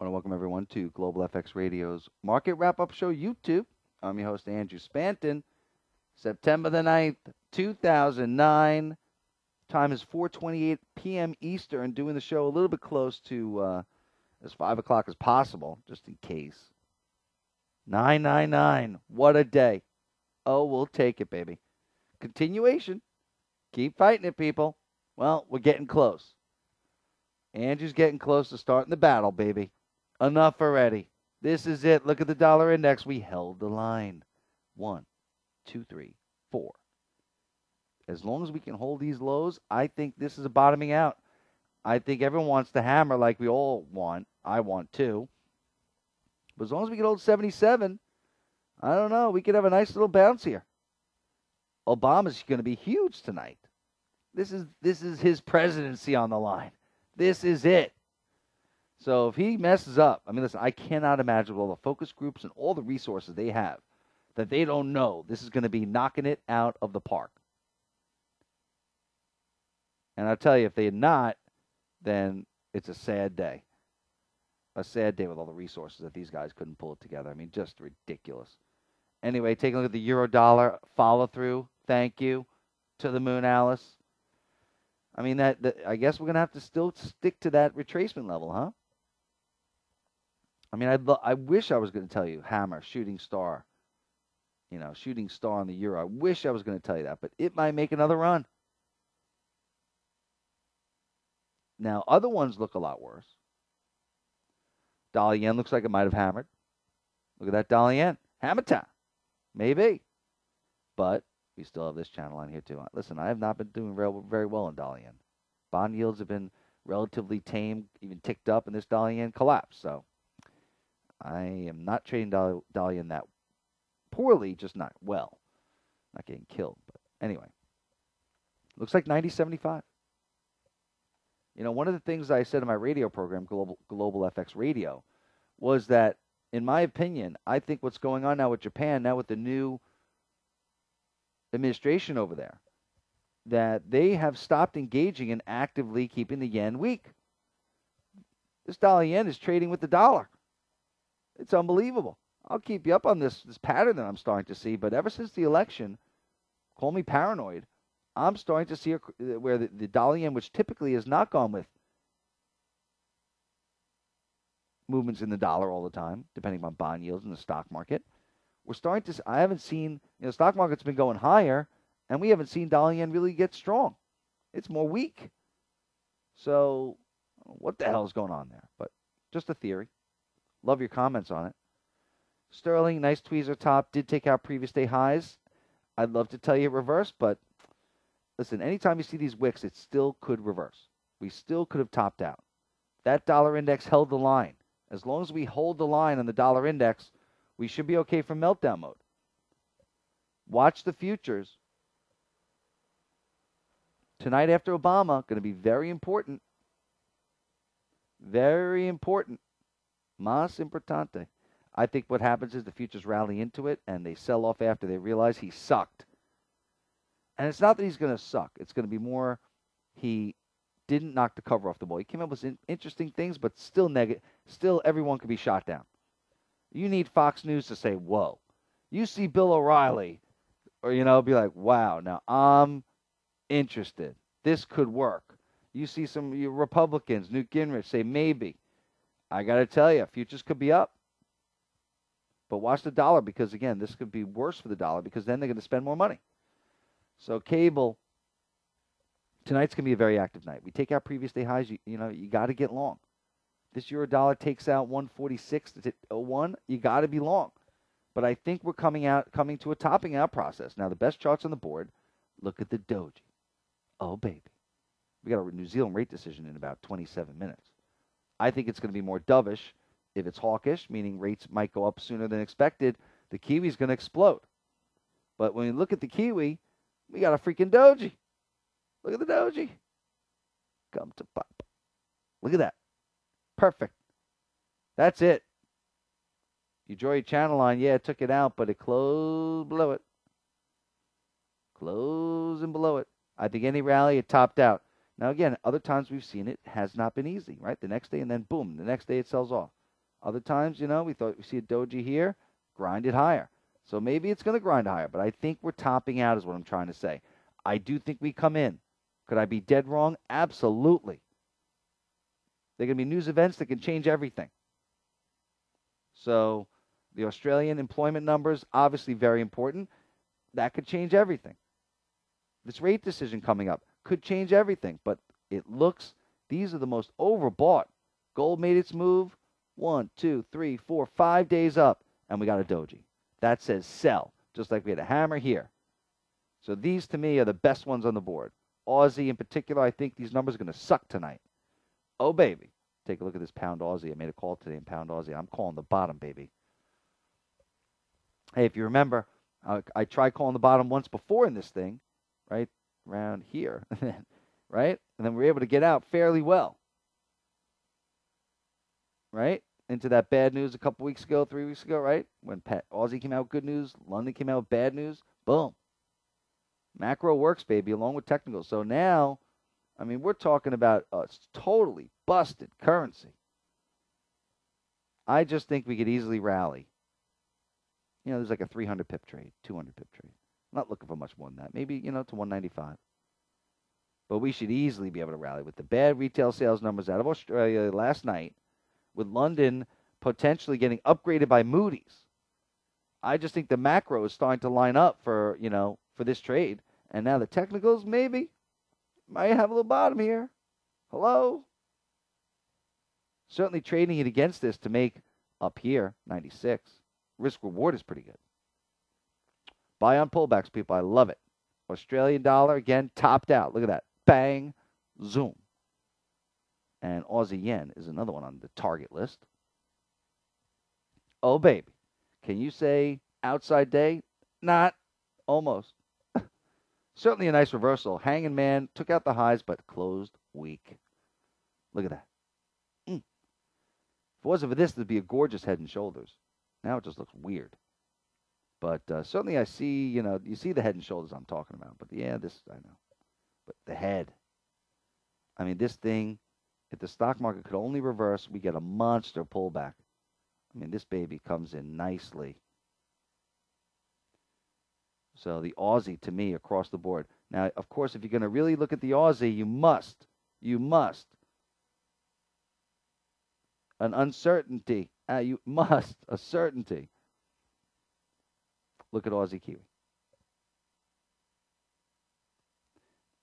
I want to welcome everyone to Global FX Radio's Market Wrap-Up Show YouTube. I'm your host, Andrew Spanton. September the 9th, 2009. Time is 4:28 p.m. Eastern. Doing the show a little bit close to as 5 o'clock as possible, just in case. 999. What a day. Oh, we'll take it, baby. Continuation. Keep fighting it, people. Well, we're getting close. Andrew's getting close to starting the battle, baby. Enough already. This is it. Look at the dollar index. We held the line. 1, 2, 3, 4. As long as we can hold these lows, I think this is a bottoming out. I think everyone wants to hammer like we all want. I want to. But as long as we can hold 77, I don't know. We could have a nice little bounce here. Obama's going to be huge tonight. This is his presidency on the line. This is it. So if he messes up, I mean, listen, I cannot imagine with all the focus groups and all the resources they have that they don't know this is going to be knocking it out of the park. And I'll tell you, if they're not, then it's a sad day. A sad day with all the resources that these guys couldn't pull it together. I mean, just ridiculous. Anyway, taking a look at the euro-dollar follow-through. Thank you to the moon, Alice. I mean, I guess we're going to have to still stick to that retracement level, huh? I mean, I wish I was going to tell you hammer, shooting star. You know, shooting star on the euro. I wish I was going to tell you that, but it might make another run. Now, other ones look a lot worse. Dollar yen looks like it might have hammered. Look at that dollar yen. Hammer time. Maybe. But we still have this channel on here, too. Listen, I have not been doing very well in dollar yen. Bond yields have been relatively tame, even ticked up, and this dollar yen collapsed. So I am not trading dollar yen that poorly, just not well. Not getting killed. But anyway, looks like 90.75. You know, one of the things I said in my radio program, Global FX Radio, was that, in my opinion, I think what's going on now with Japan, now with the new administration over there, that they have stopped engaging in actively keeping the yen weak. This dollar yen is trading with the dollar. It's unbelievable. I'll keep you up on this pattern that I'm starting to see, but ever since the election, call me paranoid, I'm starting to see where the dollar yen, which typically has not gone with movements in the dollar all the time, depending on bond yields in the stock market, we're starting to. I haven't seen, the stock market's been going higher, and we haven't seen dollar yen really get strong. It's more weak. So, what the hell is going on there? But just a theory. Love your comments on it. Sterling, nice tweezer top, did take out previous day highs. I'd love to tell you it reversed, but listen, anytime you see these wicks, it still could reverse. We still could have topped out. That dollar index held the line. As long as we hold the line on the dollar index, we should be okay for meltdown mode. Watch the futures. Tonight after Obama, going to be very important. Very important. Más importante. I think what happens is the futures rally into it, and they sell off after they realize he sucked. And it's not that he's going to suck. It's going to be more he didn't knock the cover off the ball. He came up with interesting things, but still negative. Still, everyone could be shot down. You need Fox News to say, whoa. You see Bill O'Reilly, or, be like, wow, now I'm interested. This could work. You see some Republicans, Newt Gingrich, say maybe. I got to tell you, futures could be up. But watch the dollar because, again, this could be worse for the dollar because then they're going to spend more money. So cable, tonight's going to be a very active night. We take out previous day highs. You got to get long. This euro dollar takes out 146 to 01. You got to be long. But I think we're coming to a topping out process. Now, the best charts on the board, look at the doji. Oh, baby. We got a New Zealand rate decision in about 27 minutes. I think it's going to be more dovish. If it's hawkish, meaning rates might go up sooner than expected, the Kiwi's going to explode. But when you look at the Kiwi, we got a freaking doji. Look at the doji. Come to pop. Look at that. Perfect. That's it. You draw your channel line, yeah, it took it out, but it closed below it. Closing below it. I think any rally, it topped out. Now, again, other times we've seen it has not been easy, right? The next day, and then boom, the next day it sells off. Other times, we thought we see a doji here, grind it higher. So maybe it's going to grind higher, but I think we're topping out is what I'm trying to say. I do think we come in. Could I be dead wrong? Absolutely. There are going to be news events that can change everything. So the Australian employment numbers, obviously very important. That could change everything. This rate decision coming up could change everything, but it looks, these are the most overbought. Gold made its move 1, 2, 3, 4, 5 days up, and we got a doji. That says sell, just like we had a hammer here. So these, to me, are the best ones on the board. Aussie in particular, I think these numbers are going to suck tonight. Oh, baby. Take a look at this pound Aussie. I made a call today in pound Aussie. I'm calling the bottom, baby. Hey, if you remember, I tried calling the bottom once before in this thing, right around here, right? And then we were able to get out fairly well, right? Into that bad news a couple weeks ago, 3 weeks ago, right? When Aussie came out with good news, London came out with bad news, boom. Macro works, baby, along with technical. So now, I mean, we're talking about a totally busted currency. I just think we could easily rally. There's like a 300 pip trade, 200 pip trade. I'm not looking for much more than that. Maybe, to 195. But we should easily be able to rally with the bad retail sales numbers out of Australia last night, with London potentially getting upgraded by Moody's. I just think the macro is starting to line up for, for this trade. And now the technicals maybe might have a little bottom here. Hello? Certainly trading it against this to make up here, 96. Risk reward is pretty good. Buy on pullbacks, people. I love it. Australian dollar, again, topped out. Look at that. Bang. Zoom. And Aussie yen is another one on the target list. Oh, baby. Can you say outside day? Not. Almost. Certainly a nice reversal. Hanging man took out the highs, but closed weak. Look at that. If it wasn't for this, there'd be a gorgeous head and shoulders. Now it just looks weird. But certainly I see, you see the head and shoulders I'm talking about. But yeah, this, I know. But the head. I mean, this thing, if the stock market could only reverse, we get a monster pullback. I mean, this baby comes in nicely. So the Aussie, to me, across the board. Now, of course, if you're going to really look at the Aussie, you must, an uncertainty. A certainty. Look at Aussie Kiwi.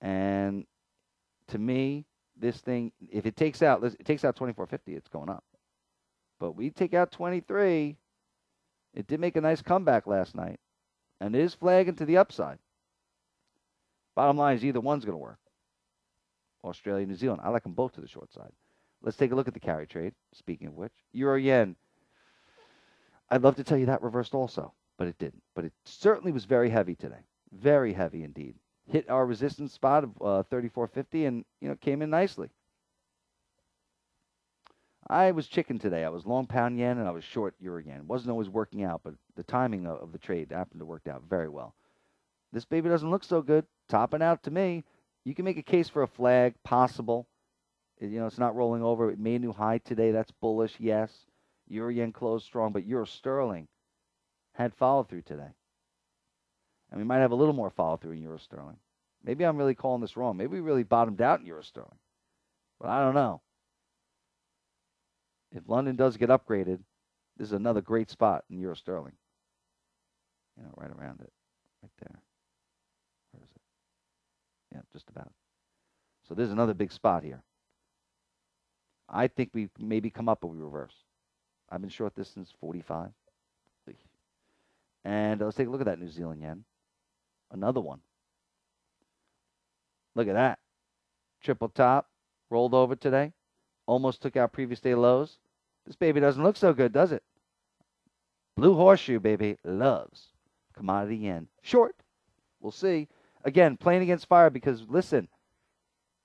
And to me, this thing, if it takes out 2450, it's going up. But we take out 23. It did make a nice comeback last night. And it is flagging to the upside. Bottom line is either one's going to work. Australia, New Zealand. I like them both to the short side. Let's take a look at the carry trade, speaking of which. Euro yen. I'd love to tell you that reversed also, but it didn't. But it certainly was very heavy today. Very heavy indeed. Hit our resistance spot of 34.50 and, came in nicely. I was chicken today. I was long pound yen and I was short euro yen. It wasn't always working out, but the timing of the trade happened to work out very well. This baby doesn't look so good. Topping out to me. You can make a case for a flag, possible. It's not rolling over. It made a new high today. That's bullish, yes. Euro yen closed strong, but euro sterling had follow through today. And we might have a little more follow through in euro sterling. Maybe I'm really calling this wrong. Maybe we really bottomed out in euro sterling. But I don't know. If London does get upgraded, this is another great spot in euro sterling. Right around it. Right there. Where is it? Yeah, just about. So there's another big spot here. I think we maybe come up, but we reverse. I've been short this since 45. And let's take a look at that New Zealand yen. Another one. Look at that. Triple top. Rolled over today. Almost took out previous day lows. This baby doesn't look so good, does it? Blue horseshoe, baby, loves commodity yen. Short. We'll see. Again, playing against fire because, listen,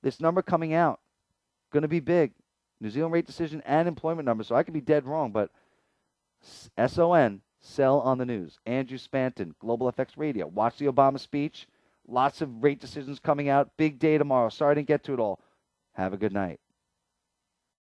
this number coming out, going to be big. New Zealand rate decision and employment numbers. So I could be dead wrong, but SON, sell on the news. Andrew Spanton, Global FX Radio. Watch the Obama speech. Lots of rate decisions coming out. Big day tomorrow. Sorry I didn't get to it all. Have a good night.